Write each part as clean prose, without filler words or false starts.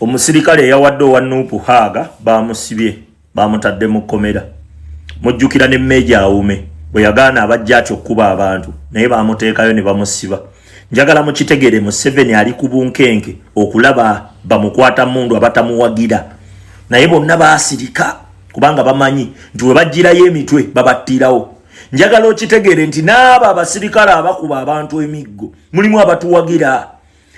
Omusirikale yawadde owa Nuupu Haga bamusibye bamutadde mu kkomera. Mujjukira ne Meja Aume bwe yagaana abajja atyo okuba abantu naye bamuteekayo ne bamusiba. Njagala mukitegere Museveni ali ku bunkenke okulaba bamukwata mundu abatamuwagira. Naye bonna baasirika kubanga bamanyi nti we bajjirayo emitwe babattirawo. Njagala okitegere nti n'aba abasirikale abakuba abantu emiggo mulimu abatuwagira.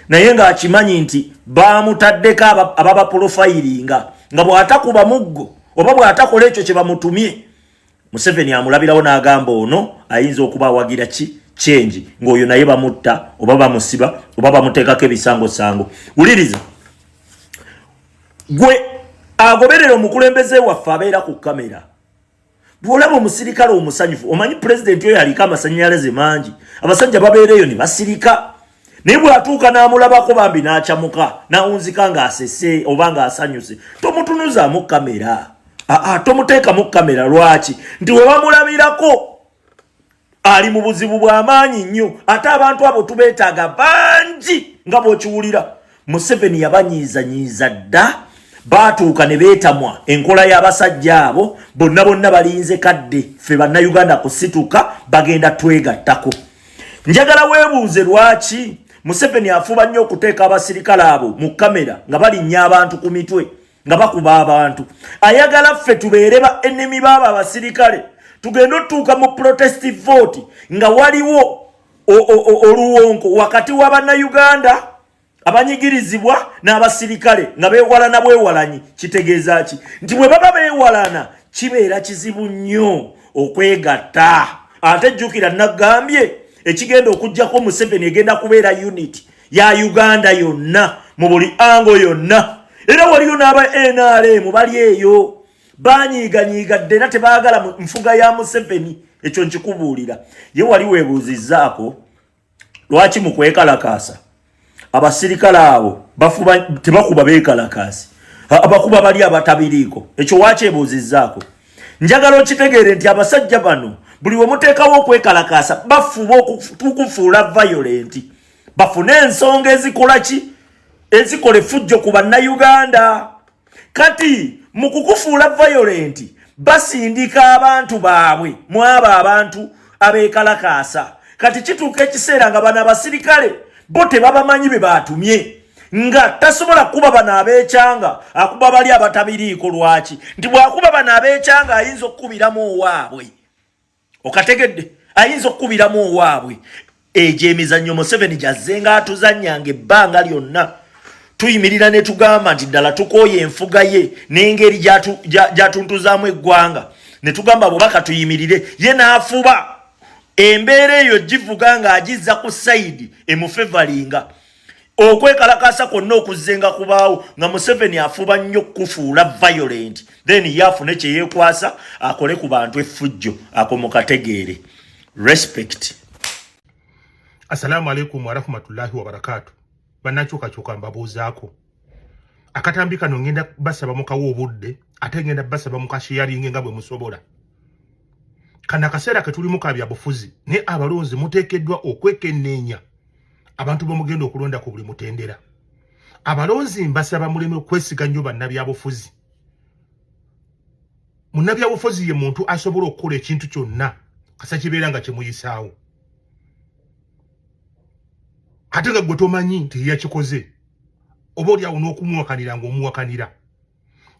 Naye nga akimanyi nti bamutaddeko ababa profilinga nga bw'atakuba muggo oba bw'atakola ekyo kye bamutumye. Museveni amulabirawo n'agamba ono ayinza okuba awagira change ng'oyo naye bamutta oba bamusiba oba bamuteekako ebisangosango. Wuliriza, gwe agoberera omukulembeze waffe abeera ku kamera. Bw'olaba omusirikale omusanyufu omanyi pulezidenti oyo aliko amasannyalaze mangi, abasajja babeereyo ne basirika. Naye bw'atuuka n'amulabako bambi n'akyamuka n'awunzika ng'asese oba ng'asanyuse, tomutunuzaamu kamera. Tomuteekamu kamera. Lwaki? Nti we bamulabirako ali mu buzibu bw'amaanyi nnyo, ate abantu abo tubeetaaga bangi nga bw'okiwulira. Museveni yabanyiizanyiiza dda, baatuuka ne beetamwa enkola y'abasajja abo bonna balinze kadde ffe bannayuganda kusituka bagenda twegattako. Njagala weebuuze lwaki Museveni afuba nnyo okuteeka abasirikale abo mu kamera nga balinnya abantu ku mitwe nga bakuba abantu. Ayagala ffe tubeere ba enemy baba abasirikale, tugenda otuuka mu protestive vote nga waliwo oluwonko wakati wa bannayuganda abanyigirizibwa n'abasirikale nga beewalana bwewalanyi. Kitegeeza ki? Nti bwe baba beewalana kibeera kizibu nnyo okwegatta. Ate jjukira nagambye ekigenda okujjako Museveni egenda kubeera unit ya Uganda yonna mu buli ango yonna. Era waliyo n'aba NRM bali eyo banyiiganyiigadde era tebaagala nfuga ya Museveni. Ekyo nkikubuulira. Ye wali weebuuzizzaako lwaki mu kwekalakaasa abasirikale abo tebakuba beekalakaasi, abakuba bali abatabiriiko. Ekyo wakyebuuzizzaako. Njagala okitegeere nti abasajja bano buli we muteekawo okwekalakaasa bafuba okufuula violent, bafune ensonga ezikola ki? Ezikola effujjo ku bannayuganda. Kati mu kukufuula violent basindika abantu baabwe mu abo abantu abeekalakaasa. Kati kituuka ekiseera nga bano abasirikale bo tebabamanyi be batumye, nga tasobola kuba bano abeekyanga akuba bali abatabiriiko. Lwaki? Nti bw'akuba bano abeekyanga ayinza okukubiramu owaabwe. Okategedde? Ayinza okukubiramu owaabwe. Egyo emizannyo Museveni gyazzenga atuzannyanga ebbanga lyonna. Tuyimirira ne tugamba nti ddala tukooye enfuga ye n'engeri gyatuntuzaamu eggwanga. Ne tugamba bw'obaka tuyimirire, ye n'afuba embeera eyo givuga ng'agizza ku sayidi emufevalinga. Okwekalakaasa kwonna okuzzenga kubaawo nga Museveni afuba nnyo kufuula violent, then yafune kye yeekwasa akole ku bantu effujjo. Ako mukategeere. Respect. Assalamu alaikum wa rahmatullahi wa barakatuh. Bannakyukakyuka mbabuuzaako. Akatambi kano ngenda basaba mukawo obudde ate ngenda basaba mukashiyaringe nga bwe musobola. Kana akaseera ke tulimu ka byabufuzi ne abalonzi muteekeddwa okwekenneenya abantu bamugenda okulonda ku buli mutendera. Abalonzi mbasaba muleme kwesiga nnyo bannabyabufuzi. Munnabyabufuzi ye muntu asobola okukola ekintu kyonna kasa kibeera nga kimuyisaawo. Ate nga gwe tomanyi nti yakikoze oba oli awo n'okumuwakanira ng'omuwakanira.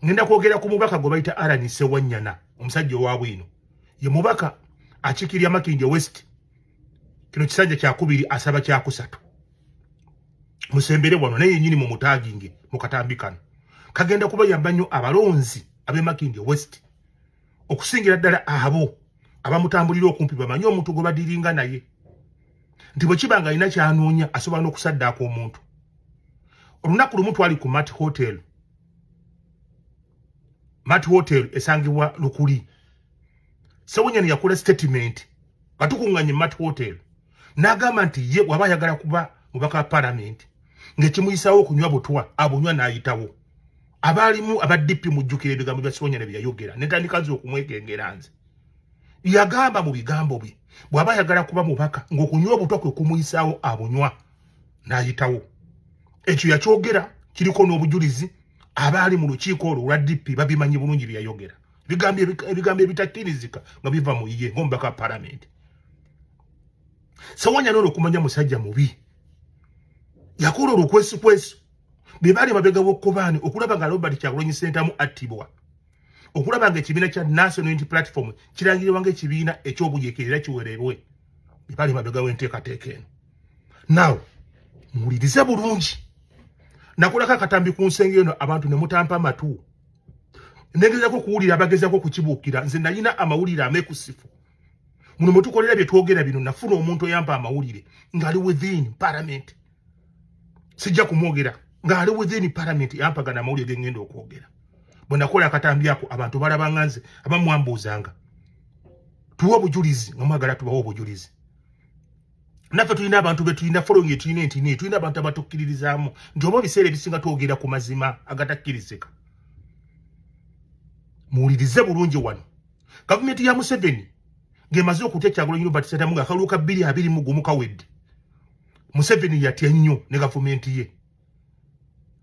Ngenda kwogera ku mubaka gwe bayita Alan Sewanyana, omusajja owa bwino. Ye mubaka akikirya Makindye West. Kino kisanja kyakubiri asaba kyakusatu. Musembere wano naye yennyini mu mutaaginge mu katambi kano. Kagenda kubayamba nnyo abalonzi ab'e Makindye West okusingira ddala abo abamutambulira okumpi bamanyi omuntu gwe badiringa naye. Nti bwe kiba nga alina kyanoonya asobola n'okusaddaako omuntu. Olunaku lumu twali ku Mat Hotel. Mat Hotel esangibwa Lukuli. Sewanyana yakola statement nga tukuŋŋanye Mat Hotel. N'agamba nti ye waba ayagala kuba mubaka wa parliament ng'ekimuyisaawo okunywa butwa abunywa n'ayitawo. Abaalimu abaddipi mujjukira ebigambo bya Sewanyana bye yayogera n'entandika ze okumwekengera nze. Yagamba mu bigambo bye bw'aba ayagala kuba mubaka ng'okunywa obutwa kwe kumuyisaawo abunywa n'ayitawo. Ekyo yakyogera kiriko n'obujulizi abaali mu lukiiko olwo olwa DP babimanyi bulungi byayogera ebigambo ebitakkirizika nga biva mu ye ng'omubaka wa palamenti. Sewanyana olw'okumanya musajja mubi yakola olukwesikwesu be baali mabega b'okkobaani okulaba nga Robert Kyagulanyi Ssentamu attibwa, okulaba nga ekibiina kya National Unity Platform kirangirirwa ng'ekibiina ekyobujeekerera kiwereerwe be baali mabega w'enteekateeka eno. Now muwulirize bulungi, nakolako akatambi ku nsenge eno abantu ne mutampa amatu negezako okuwulira abagezako kukibuukira. Nze nalina amawulire ameekusifu muno mwe tukolera bye twogera bino. Nafuna omuntu oyampa amawulire ng'ali within parliament, sijja kumwogera ng'ali within parliament yampagana amawulire ge ngenda okwogera. Bwe nakola akatambi ako abantu balabanga nze abamwambuuzanga tuwa obujulizi nga mwagala tubawo obujulizi. Naffe tulina abantu be tulina following tulina entini tulina abantu abatukkiririzaamu nti oba ebiseera ebisinga twogera ku mazima agatakkirizika. Muwulirize bulungi wano, gavumenti ya Museveni ng'emaze okutya Kyagulanyi Robert Ssentamu ng'akalulu ka 2021 kawedde, Museveni yatya nnyo ne gavumenti ye,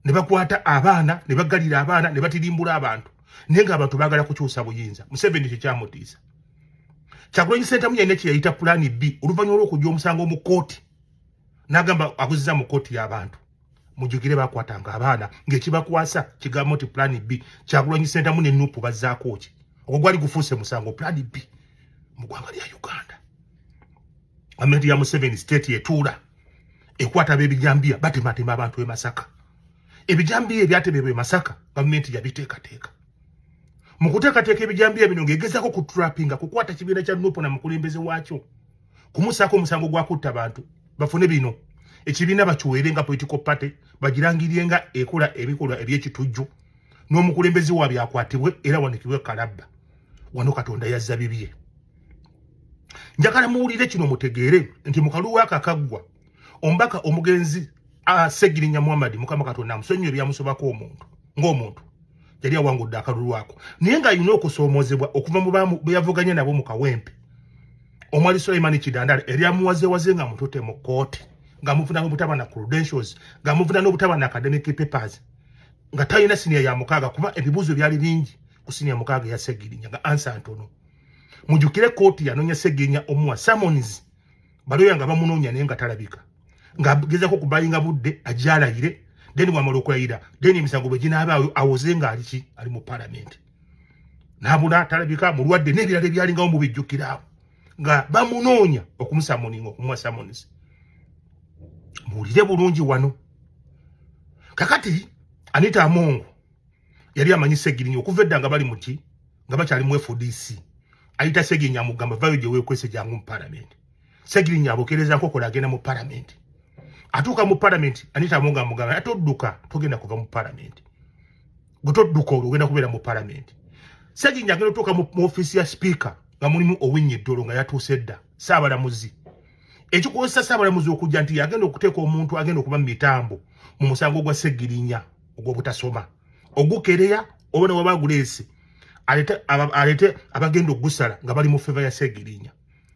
ne bakwata abaana ne bagalira abaana ne batirimbula abantu, naye ng'abantu baagala kukyusa buyinza. Museveni tekyamutiisa. Kyagulanyi Ssentamu yalina kye yayita pulaani B oluvannyuma lw'okujja omusango mu kooti, n'agamba aguzizza mu kooti y'abantu. Mujjukire bakwatanga abaana ng'ekibakwasa kigamba nti pulaani B. Kyagulanyi Ssentamu ne Nuupu bazzaako ki? Ogwo gwali gufuuse musango pulaani B mu ggwanga lya Uganda. Gavumenti ya Museveni state etuula ekwata ab'ebijambiya batematema abantu e Masaka. Ebijambiya ebyatebebwa e Masaka gavumenti yabiteekateeka. Mu kuteekateeka ebijambiya bino ng'egezaako kutrappinga kukwata kibiina kya Nuupu na mukulembeze waakyo, kumusaako omusango gwa kutta bantu bafune bino. Ekibiina bakiweere nga political party bagirangirye nga ekola ebikolwa eby'ekitujju n'omukulembeze waabyo akwatibwe era wanikibwe kalabba. Wano Katonda yazza bibye. Njagala muwulire kino mutegeere nti mu kalulu akakaggwa omubaka omugenzi Ssegirinya Muhammad Mukama Katonda amusonyiwe byamusobako omuntu ng'omuntu yali awangudde akalulu ako, naye ng'alina okusoomoozebwa okuva mu baamu bwe yavuganya nabo mu kawempe. Omwali Sulaiman Kidandala eryamuwazeewaze nga mututte mu kooti ng'amuvuna n'obutaba na credentials, ng'amuvuna n'obutaba na academic papers, nga talina siniya ya mukaaga kuba ebibuuzo byali bingi ku siniya mukaaga ya Ssegirinya nga ansa ntono. Mujjukire kooti yanoonya Ssegirinya omuwa summons baloya nga bamunoonya naye nga talabika, ng'agezaako kubayinga budde ajalayire, then bw'amala okulayira then emisango bwe ginaabaayo awoze ng'ali ali mu palamenti. N'abula talabika, mulwadde n'ebirala ebyalingawo mubijjukiraawo nga bamunoonya okumusamoninga okumuwa summons. Muwulire bulungi wano. Kakati Anita Amongo yali amanyi Ssegirinya okuva edda nga bali muki nga bakyali mu FDC. Ayita Ssegirinya amugamba vayo gye weekwese jangu mu palamenti. Ssegirinya abokereza nkokola agenda mu palamenti. Atuuka mu palamenti Anita Amongo amugamba atodduka togenda kuva mu palamenti. Bwe todduka ogenda kubeera mu palamenti. Ssegirinya agenda otuuka mu ofiisi ya speaker nga mulimu Owiny Dollo nga yatuuse dda Ssaabalamuzi. Ekikozesa Ssaabalamuzi okujja nti yagenda okuteeka omuntu agenda okuba mu mitambo mu musango gwa Ssegirinya ogw'obutasoma ogukereya oba ne waba guleese alete abagenda okugusala nga bali mu feva ya Ssegirinya.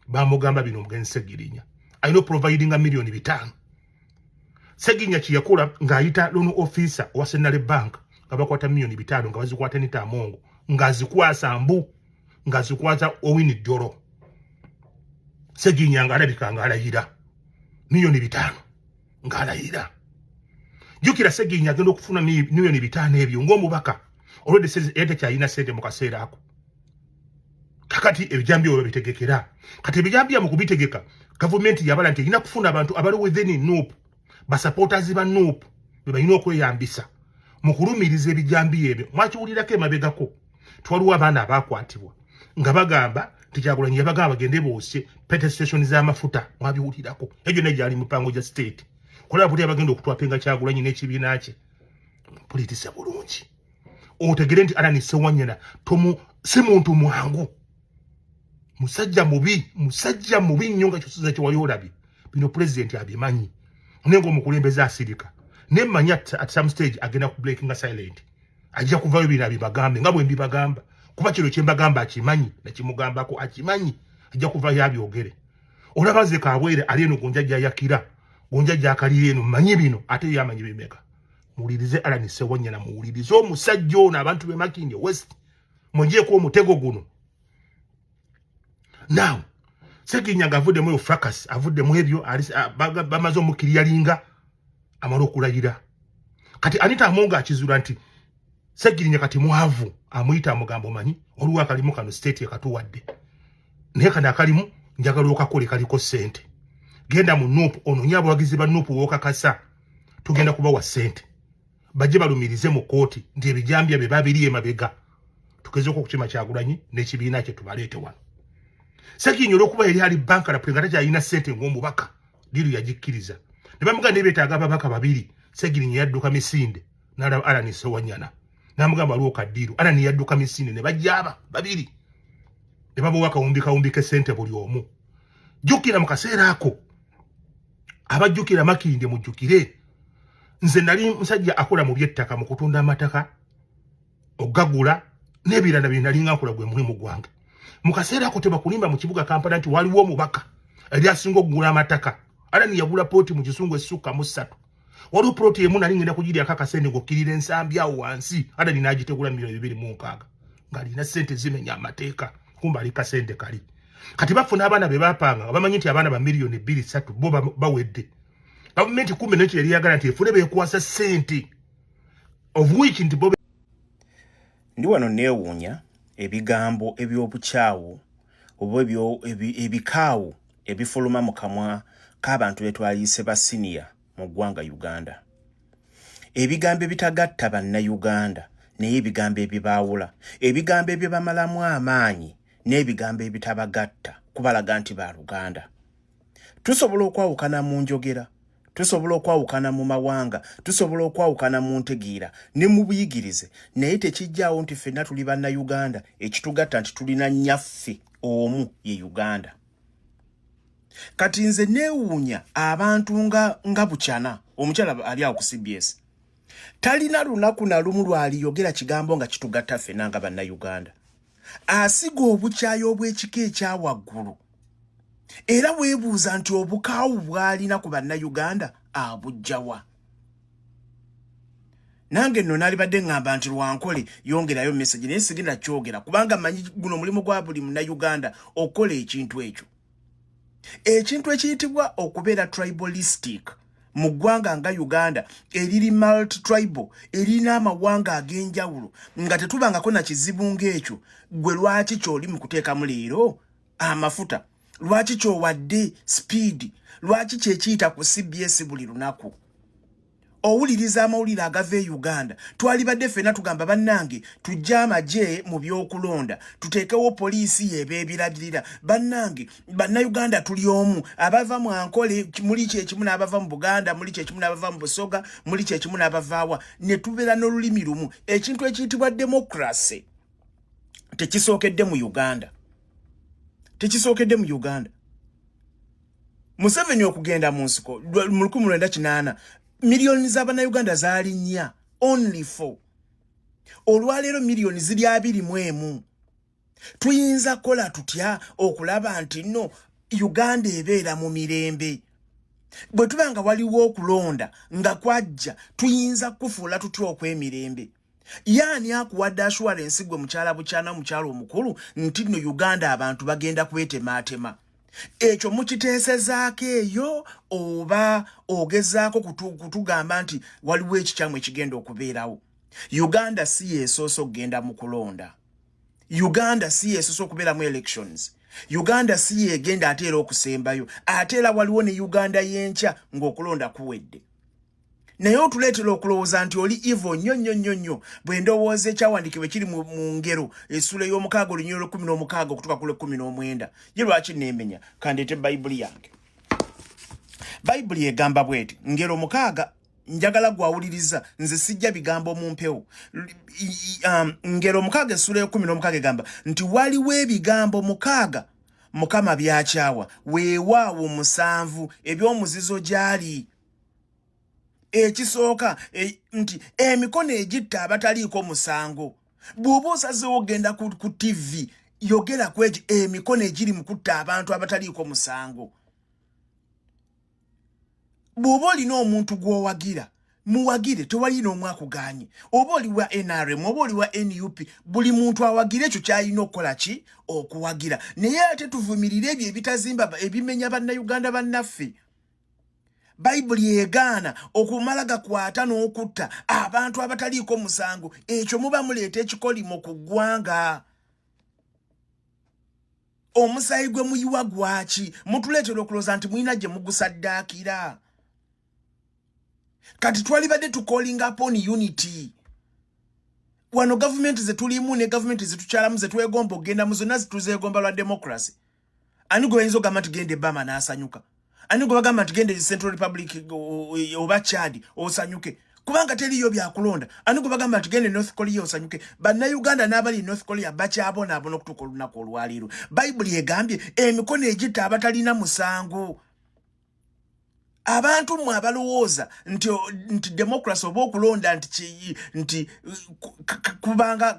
Bamugamba bino omugenzi Ssegirinya alina providinga miliyoni 5. Ssegirinya kiyakola ng'ayita loan officer owa Central Bank nga bakwata miliyoni 5 nga bazikwata Anita Amongo ng'azikwasa mbu ng'azikwata Owiny Dollo. Ssegirinya ng'alabika ng'alayira miliyoni 5 ng'alayira. Jukira Ssegirinya agenda okufuna miliyoni 5 ebyo ng'omubaka olwedde yate kyalina ssente mu kaseera ako. Kakati ebijambiya bwe bitegekera. Kati ebijambiya mu kubitegeka gavumenti yabala nti erina kufuna abantu abali within Nuupu, basupporters ba Nuupu be balina okweyambisa mu kulumiriza ebijambiya ebyo. Mwakiwulirako emabegako twaliwo abaana abaakwatibwa nga bagamba nti Kyagulanyi yabagamba bagende boosye petrol station z'amafuta. Mwabiwulirako egyo ne gyali mupango gya state. Kolaba buti abagenda okutwapenga Kyagulanyi n'ekibiina kye. Politisa bulungi otegere nti Alani Ssewanyana si muntu mwangu, musajja mubi nnyo nga kyosiza kye wali olabye. Bino president abimanyi naye ng'omukulembeze asirika nemmanyi at some stage agenda ku breaking silent, ajja kuvayo bino abibagambe nga bwe mbibagamba kuba kino kye mbagamba akimanyi nakimugambako akimanyi, ajja kuvayo abyogere. Olaba nze Kabwere ali eno gonjajja yakira gonjajja akali eno mmanyi bino ate yamanyi bimeka. muwulirize Alan Ssewanyana muwulirize omusajja ono abantu be Makindye West mwenjeeko omutego guno. Now Ssegirinnya avuddemu eyo fracas avuddemu ebyo bamaze omukiriyalinga amala okulayira. Kati Anita Amonga akizuula nti Ssegirinnya kati mwavu amuyita amugambo manyi oluwa akalimu kano state ekatuwadde naye kano akalimu njagala okakole kaliko ssente genda mu Nuupu onoonya abawagizi ba Nuupu w'okakasa tugenda kubawa ssente bajje balumirize mu kooti nti ebijambya bye babiri emabega tugezeeko okukima Kyagulanyi n'ekibiina kye tubaleete wano. Ssegirinnya olw'okuba yali ali bankala nga takyalina ssente ng'omubaka diru yagikkiriza ne bamugamba ne beetaaga ababaka babiri. Ssegirinnya yadduka Misinde n'alaba Alan Ssewanyana n'amugamba waliwo kaddiru. Alan yadduka Misinde ne bajja babiri ne babawa kawumbike ssente buli omu. Jjukira mu kaseera ako abajjukira Makindye mujjukire nze nali musajja akola mu by'ettaka mu kutunda amataka ogagula n'ebirala bye nali nkola gwe mulimu gwange. Mu kaseera ako tebakulimba mu kibuga Kampala nti waliwo omubaka eri asinga okugula amataka. Alan yagula pooti mu kisungu essuka mu 3. Waliwo pooti emu nali ngenda kugiryako akasente ng'okkirira ensambi awo wansi. Alan n'agitegula $2,600,000 ng'alina ssente zimenya amateeka kumba ali kasente kali. Kati bafuna abaana be bapanga bamanyi nti abaana ba $2,300,000 bo bawedde. Gavumenti kumbe n'ekyo yali yagala nti efune beekwasa ssente of which nti bo ndi wano neewuunya ebigambo eby'obukyawu oba ebikaawu ebifuluma mu kamwa k'abantu betwaliise ba siniya mu ggwanga Uganda. Ebigambo ebitagatta bannayuganda naye ebigambo ebibaawula, ebigambo ebyebamalamu amaanyi n'ebigambo ebitabagatta kubalaga nti ba Luganda. Tusobola okwawukana mu njogera, tusobola okwawukana mu mawanga, tusobola okwawukana mu ntegeera ne mu buyigirize, naye tekijjaawo nti ffenna tuli bannayuganda ekitugatta nti tulina nnyaffe omu ye Uganda. Kati nze neewuunya abantu nga Bukyana omukyala ali awo ku CBS talina lunaku na lumu lwaliyogera kigambo nga kitugatta ffenna nga bannayuganda. Asiga obukyayi obw'ekika ekyawaggulu era weebuuza nti obukaawu bw'alina ku bannayuganda abujjawa. Nange nno nalibadde ngamba nti Lwankole yongerayo message naye sigenda kyogera kubanga manyi guno mulimu gwa buli munnayuganda okukola ekintu ekyo. Ekintu ekiyitibwa okubeera tribalistic mu ggwanga nga Uganda eriri multi-tribal erina amawanga ag'enjawulo nga tetubangako na kizibu ng'ekyo, gwe lwaki ky'oli mu kuteekamu leero amafuta, lwaki ky'owadde speed, lwaki kyekiyita ku CBS buli lunaku owuliriza amawulire agava e Uganda. Twalibadde ffenna tugamba bannange tujja amagye mu by'okulonda tuteekewo poliisi y'ebeebiragirira. Bannange bannayuganda tuli omu, abava mu Ankole muli kyekimu n'abava mu Buganda muli kyekimu n'abava mu Busoga muli kyekimu n'abavaawa ne tubeera n'olulimi lumu. Ekintu ekiyitibwa demokrasi tekisookedde mu Uganda, tekisookedde mu Uganda. Museveni okugenda mu nsiko mu 1998 miliyoni z'abannayuganda zaali 4, only 4. Olwaleero miliyoni ziri 21. Tuyinza kola tutya okulaba nti no Uganda ebeera mu mirembe? Bwe tubanga waliwo okulonda nga kwajja tuyinza kufuula tutya okw'emirembe? Yaani akuwadde assurance gwe mukyala Bukyana mukyalo omukulu nti no Uganda abantu bagenda kwetemaatema. Ekyo mukiteesezaako eyo oba ogezaako kutugamba nti waliwo ekikyamu ekigenda okubeerawo? Uganda si yeesoosa okugenda mu kulonda. Uganda si yeesoosa okubeeramu elections. Uganda si yeegenda ate era okusembayo. Ate era waliwo ne Uganda y'enkya ng'okulonda kuwedde. Naye otuleetera okulowooza nti oli evil nnyo bwe ndowooza ekyawandiikibwa kiri mu ngero essula y'omukaaga olunyiriro 16 okutuuka ku 19. Ye lwaki neemenya kandeete Bayibuli yange. Bayibuli egamba bweti ngero 6 njagala gwawuliriza nze sijja bigambo mu mpewo. Ngero 6 essula y'omukaaga egamba nti waliwo ebigambo 6 Mukama byakyawa weewaawo 7 eby'omuzizo gy'ali. Ekisooka nti emikono egitta abataliiko musango. Bw'oba osazeewo ogenda ku TV yogera ku egyo emikono egiri mu kutta abantu abataliiko musango. Bw'oba olina omuntu gw'owagira muwagire tewali n'omwe akuganye oba oli wa NRM oba oli wa NUP buli muntu awagire ekyo kyalina okukola ki okuwagira naye ate tuvumirire ebyo ebitazimba ebimenya bannayuganda bannaffe Bayibuli egaana okumala gakwata n'okutta abantu abataliiko musango ekyo muba muleeta ekikolimo ku ggwanga omusayi gwe muyiwa gwaki mutuleetera okulooza nti mulina gye mugusaddaakira kati twalibadde tu calling upon unity wano government ze tulimu ne government ze tukyalamu ze twegomba ogenda mu zonna zituzegomba lwa democracy ani gwe bayinza ogamba tugende Bama n'asanyuka ani gwe bagamba tugende Central Republic oba Chad osanyuke kubanga teriyo byakulonda ani gwe bagamba tugende North Korea osanyuke bannayuganda n'abali North Korea bakyabona abono okutuuka olunaku olwaliiro Bayibuli egambye emikono egitta abatalina musango abantu mwe abalowooza nti democracy oba okulonda nti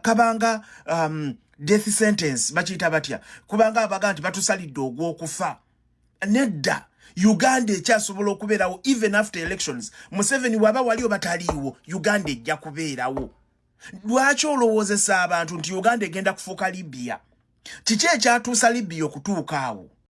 kabanga death sentence bakiyita batya kubanga abaga nti batusalidde ogw'okufa nedda Uganda ekyasobola okubeerawo even after elections Museveni waba waliwo bataliiwo Uganda ejja kubeerawo lwaki olowoozesa abantu nti Uganda egenda kufuuka Libya kiki ekyatuusa Libya okutuuka awo